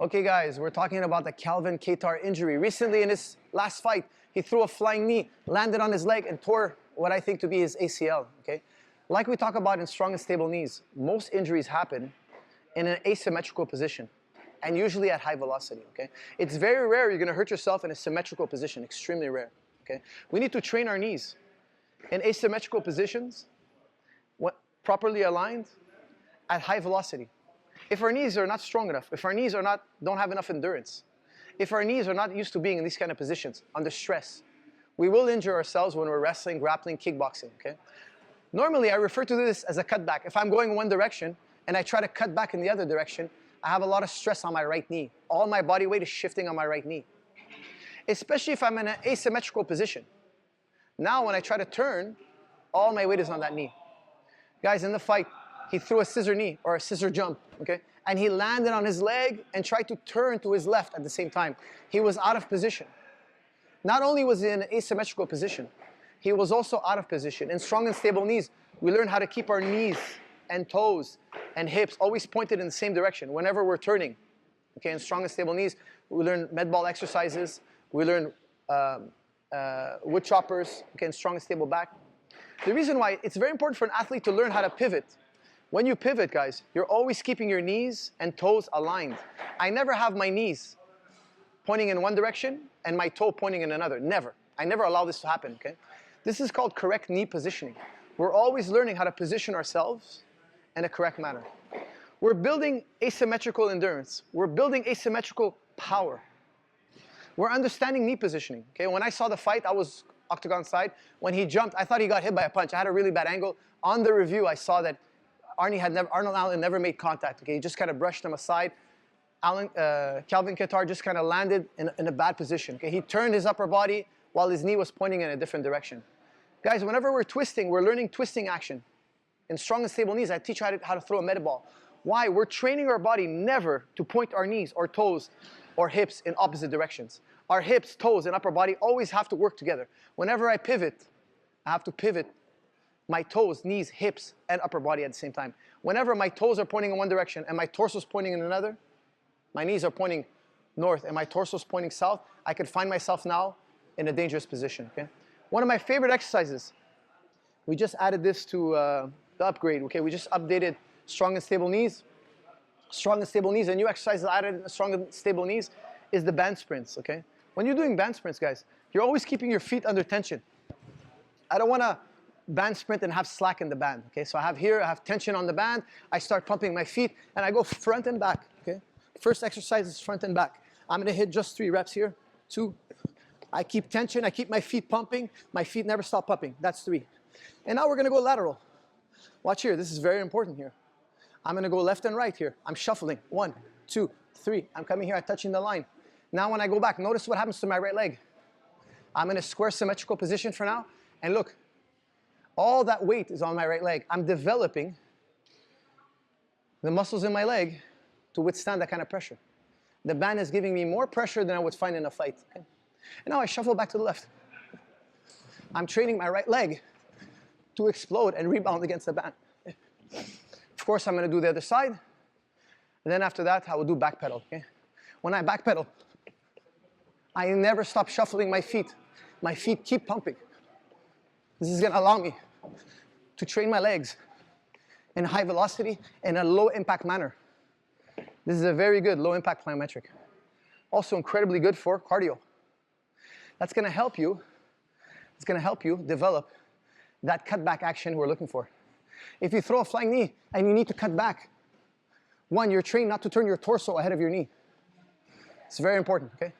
Okay guys, we're talking about the Calvin Kattar injury. Recently in his last fight, he threw a flying knee, landed on his leg and tore what I think to be his ACL, okay? Like we talk about in strong and stable knees, most injuries happen in an asymmetrical position and usually at high velocity, okay? It's very rare you're gonna hurt yourself in a symmetrical position, extremely rare, okay? We need to train our knees in asymmetrical positions, properly aligned, at high velocity. If our knees are not strong enough, if our knees don't have enough endurance, if our knees are not used to being in these kind of positions, under stress, we will injure ourselves when we're wrestling, grappling, kickboxing, okay? Normally, I refer to this as a cutback. If I'm going one direction and I try to cut back in the other direction, I have a lot of stress on my right knee. All my body weight is shifting on my right knee. Especially if I'm in an asymmetrical position. Now, when I try to turn, all my weight is on that knee. Guys, in the fight, he threw a scissor knee or a scissor jump, okay? And he landed on his leg and tried to turn to his left at the same time. He was out of position. Not only was he in an asymmetrical position, he was also out of position. In strong and stable knees, we learn how to keep our knees and toes and hips always pointed in the same direction whenever we're turning. Okay, in strong and stable knees, we learn med ball exercises, we learn wood choppers, okay, in strong and stable back. The reason why it's very important for an athlete to learn how to pivot. When you pivot, guys, you're always keeping your knees and toes aligned. I never have my knees pointing in one direction and my toe pointing in another. Never. I never allow this to happen, okay? This is called correct knee positioning. We're always learning how to position ourselves in a correct manner. We're building asymmetrical endurance. We're building asymmetrical power. We're understanding knee positioning, okay? When I saw the fight, I was octagon side. When he jumped, I thought he got hit by a punch. I had a really bad angle. On the review, I saw that Arnold Allen never made contact, okay? He just kind of brushed him aside. Calvin Kattar just kind of landed in a bad position, okay? He turned his upper body while his knee was pointing in a different direction. Guys, whenever we're twisting, we're learning twisting action. In strong and stable knees, I teach how to throw a med ball. Why? We're training our body never to point our knees or toes or hips in opposite directions. Our hips, toes, and upper body always have to work together. Whenever I pivot, I have to pivot my toes, knees, hips, and upper body at the same time. Whenever my toes are pointing in one direction and my torso is pointing in another, my knees are pointing north and my torso is pointing south, I could find myself now in a dangerous position, okay? One of my favorite exercises, we just added this to the upgrade, okay? We just updated strong and stable knees. Strong and stable knees, a new exercise added in strong and stable knees is the band sprints, okay? When you're doing band sprints, guys, you're always keeping your feet under tension. I don't want to band sprint and have slack in the band, okay? So I have tension on the band, I start pumping my feet, and I go front and back, okay? First exercise is front and back. I'm gonna hit just 3 reps here, 2. I keep tension, I keep my feet pumping, my feet never stop pumping, that's 3. And now we're gonna go lateral. Watch here, this is very important here. I'm gonna go left and right here. I'm shuffling, 1, 2, 3. I'm coming here, I'm touching the line. Now when I go back, notice what happens to my right leg. I'm in a square symmetrical position for now, and look, all that weight is on my right leg. I'm developing the muscles in my leg to withstand that kind of pressure. The band is giving me more pressure than I would find in a fight. Okay? And now I shuffle back to the left. I'm training my right leg to explode and rebound against the band. Of course, I'm going to do the other side. And then after that, I will do back pedal. Okay? When I back pedal, I never stop shuffling my feet. My feet keep pumping. This is going to allow me to train my legs in high velocity in a low impact manner. This is a very good low impact plyometric. Also incredibly good for cardio. That's going to help you. It's going to help you develop that cutback action we're looking for. If you throw a flying knee and you need to cut back, 1, you're trained not to turn your torso ahead of your knee. It's very important, okay?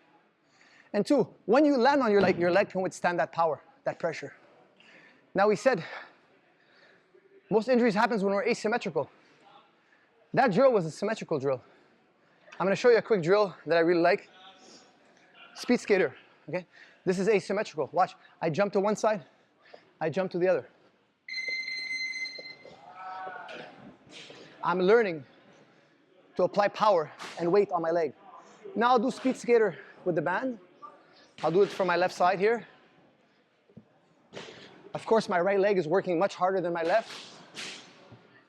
And 2, when you land on your leg can withstand that power, that pressure. Now we said most injuries happens when we're asymmetrical. That drill was a symmetrical drill. I'm going to show you a quick drill that I really like. Speed skater, okay? This is asymmetrical. Watch, I jump to one side, I jump to the other. I'm learning to apply power and weight on my leg. Now I'll do speed skater with the band. I'll do it from my left side here. Of course, my right leg is working much harder than my left.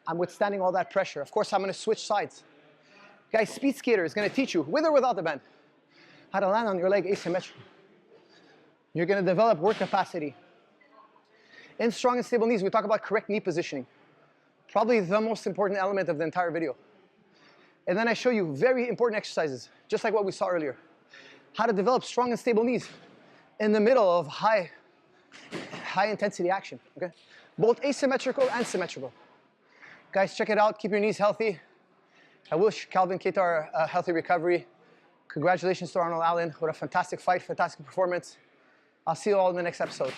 I'm withstanding all that pressure. Of course, I'm going to switch sides. Guys, speed skater is going to teach you, with or without the band, how to land on your leg asymmetrically. You're going to develop work capacity. In strong and stable knees, we talk about correct knee positioning. Probably the most important element of the entire video. And then I show you very important exercises, just like what we saw earlier. How to develop strong and stable knees in the middle of high intensity action, okay? Both asymmetrical and symmetrical. Guys, check it out. Keep your knees healthy. I wish Calvin Kattar a healthy recovery. Congratulations to Arnold Allen. What a fantastic fight, fantastic performance. I'll see you all in the next episode.